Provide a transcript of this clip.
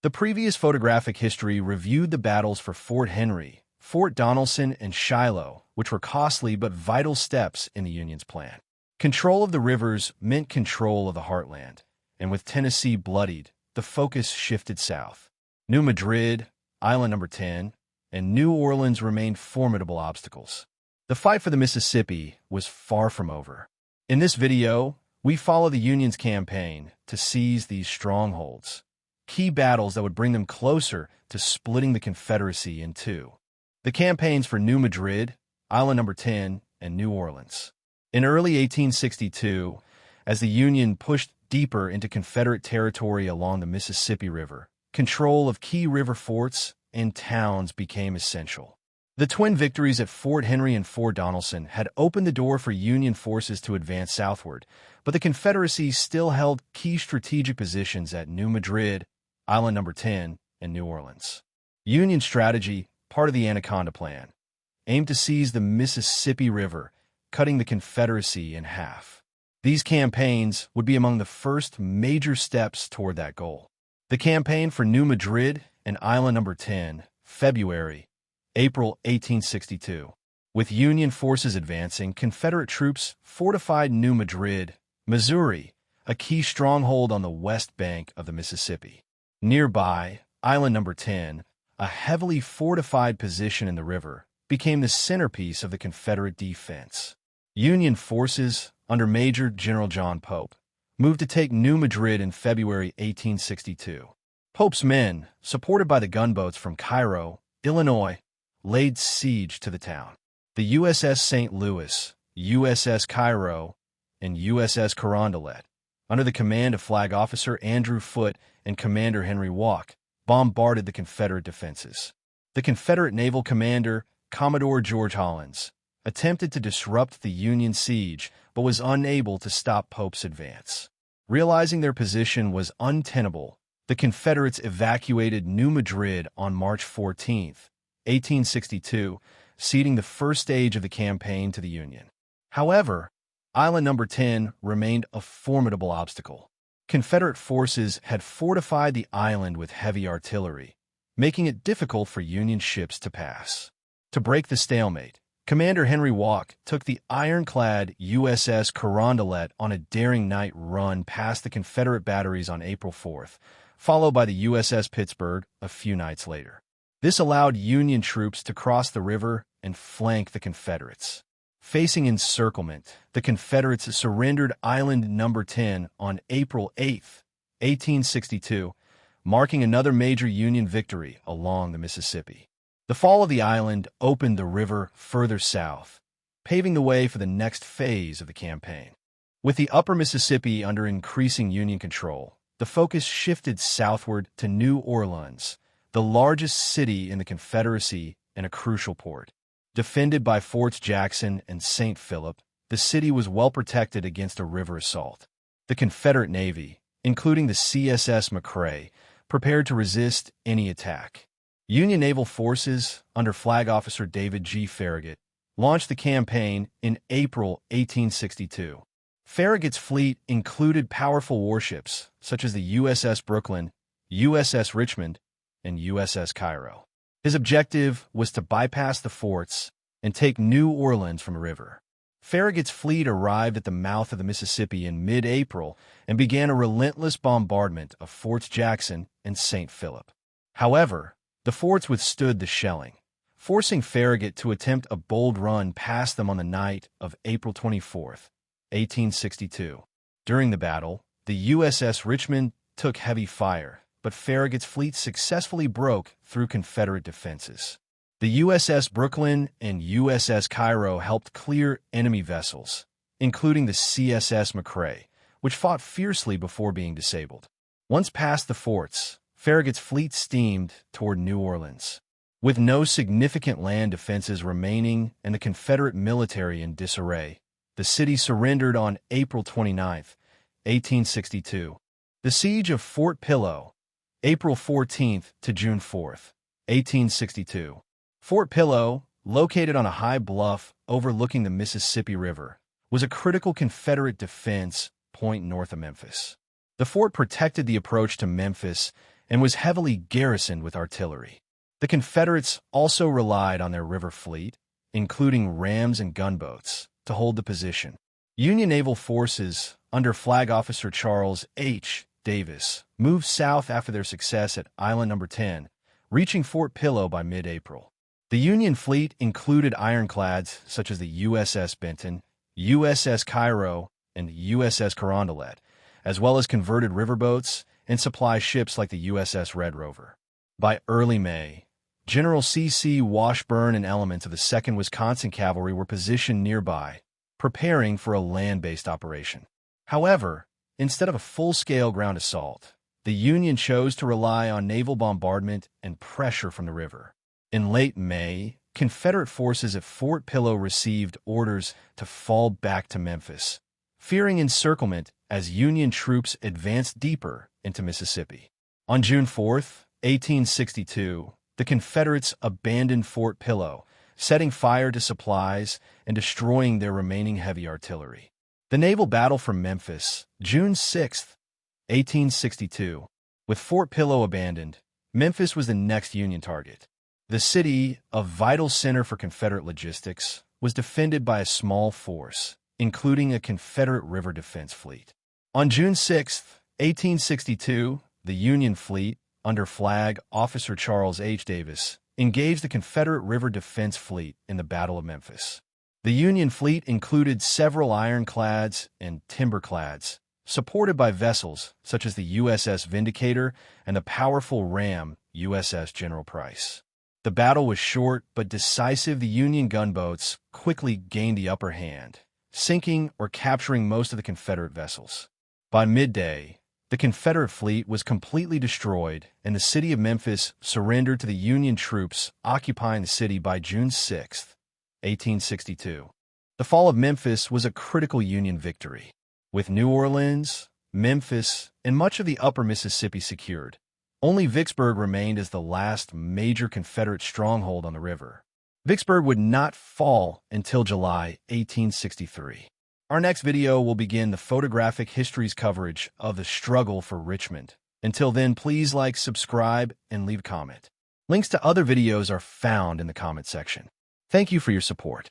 The previous photographic history reviewed the battles for Fort Henry, Fort Donelson, and Shiloh, which were costly but vital steps in the Union's plan. Control of the rivers meant control of the heartland, and with Tennessee bloodied, the focus shifted south. New Madrid, Island No. 10, and New Orleans remained formidable obstacles. The fight for the Mississippi was far from over. In this video, we follow the Union's campaign to seize these strongholds, key battles that would bring them closer to splitting the Confederacy in two. The campaigns for New Madrid, Island No. 10, and New Orleans. In early 1862, as the Union pushed deeper into Confederate territory along the Mississippi River, control of key river forts and towns became essential. The twin victories at Fort Henry and Fort Donelson had opened the door for Union forces to advance southward, but the Confederacy still held key strategic positions at New Madrid, Island No. 10, and New Orleans. Union strategy, part of the Anaconda Plan, aimed to seize the Mississippi River, cutting the Confederacy in half. These campaigns would be among the first major steps toward that goal. The campaign for New Madrid and Island No. 10, February, April 1862. With Union forces advancing, Confederate troops fortified New Madrid, Missouri, a key stronghold on the west bank of the Mississippi. Nearby, Island No. 10, a heavily fortified position in the river, became the centerpiece of the Confederate defense. Union forces, under Major General John Pope, moved to take New Madrid in February 1862. Pope's men, supported by the gunboats from Cairo, Illinois, laid siege to the town. The USS St. Louis, USS Cairo, and USS Carondelet, under the command of Flag Officer Andrew Foote and Commander Henry Walk, bombarded the Confederate defenses. The Confederate naval commander, Commodore George Hollins, attempted to disrupt the Union siege but was unable to stop Pope's advance. Realizing their position was untenable, the Confederates evacuated New Madrid on March 14, 1862, ceding the first stage of the campaign to the Union. However, Island No. 10 remained a formidable obstacle. Confederate forces had fortified the island with heavy artillery, making it difficult for Union ships to pass. To break the stalemate, Commander Henry Walk took the ironclad USS Carondelet on a daring night run past the Confederate batteries on April 4th, followed by the USS Pittsburgh a few nights later. This allowed Union troops to cross the river and flank the Confederates. Facing encirclement, the Confederates surrendered Island No. 10 on April 8, 1862, marking another major Union victory along the Mississippi. The fall of the island opened the river further south, paving the way for the next phase of the campaign. With the upper Mississippi under increasing Union control, the focus shifted southward to New Orleans, the largest city in the Confederacy and a crucial port. Defended by Forts Jackson and St. Philip, the city was well protected against a river assault. The Confederate Navy, including the CSS McRae, prepared to resist any attack. Union naval forces, under Flag Officer David G. Farragut, launched the campaign in April 1862. Farragut's fleet included powerful warships such as the USS Brooklyn, USS Richmond, and USS Cairo. His objective was to bypass the forts and take New Orleans from the river. Farragut's fleet arrived at the mouth of the Mississippi in mid-April and began a relentless bombardment of Forts Jackson and St. Philip. However, the forts withstood the shelling, forcing Farragut to attempt a bold run past them on the night of April 24, 1862. During the battle, the USS Richmond took heavy fire, but Farragut's fleet successfully broke through Confederate defenses. The USS Brooklyn and USS Cairo helped clear enemy vessels, including the CSS McRae, which fought fiercely before being disabled. Once past the forts, Farragut's fleet steamed toward New Orleans. With no significant land defenses remaining and the Confederate military in disarray, the city surrendered on April 29, 1862. The siege of Fort Pillow, April 14 to June 4, 1862. Fort Pillow, located on a high bluff overlooking the Mississippi River, was a critical Confederate defense point north of Memphis. The fort protected the approach to Memphis and was heavily garrisoned with artillery. The Confederates also relied on their river fleet, including rams and gunboats, to hold the position. Union naval forces, under Flag Officer Charles H. Davis, moved south after their success at Island No. 10, reaching Fort Pillow by mid-April. The Union fleet included ironclads such as the USS Benton, USS Cairo, and USS Carondelet, as well as converted riverboats and supply ships like the USS Red Rover. By early May, General C.C. Washburn and elements of the 2nd Wisconsin Cavalry were positioned nearby, preparing for a land-based operation. However, instead of a full-scale ground assault, the Union chose to rely on naval bombardment and pressure from the river. In late May, Confederate forces at Fort Pillow received orders to fall back to Memphis, fearing encirclement as Union troops advanced deeper into Mississippi. On June 4, 1862, the Confederates abandoned Fort Pillow, setting fire to supplies and destroying their remaining heavy artillery. The naval battle for Memphis, June 6, 1862. With Fort Pillow abandoned, Memphis was the next Union target. The city, a vital center for Confederate logistics, was defended by a small force, including a Confederate river defense fleet. On June 6, 1862, the Union fleet, under Flag Officer Charles H. Davis, engaged the Confederate river defense fleet in the Battle of Memphis. The Union fleet included several ironclads and timberclads, supported by vessels such as the USS Vindicator and the powerful ram USS General Price. The battle was short but decisive. The Union gunboats quickly gained the upper hand, sinking or capturing most of the Confederate vessels. By midday, the Confederate fleet was completely destroyed, and the city of Memphis surrendered to the Union troops occupying the city by June 6, 1862. The fall of Memphis was a critical Union victory. With New Orleans, Memphis, and much of the upper Mississippi secured, only Vicksburg remained as the last major Confederate stronghold on the river. Vicksburg would not fall until July 1863. Our next video will begin the Photographic History's coverage of the struggle for Richmond. Until then, please like, subscribe, and leave a comment. Links to other videos are found in the comment section. Thank you for your support.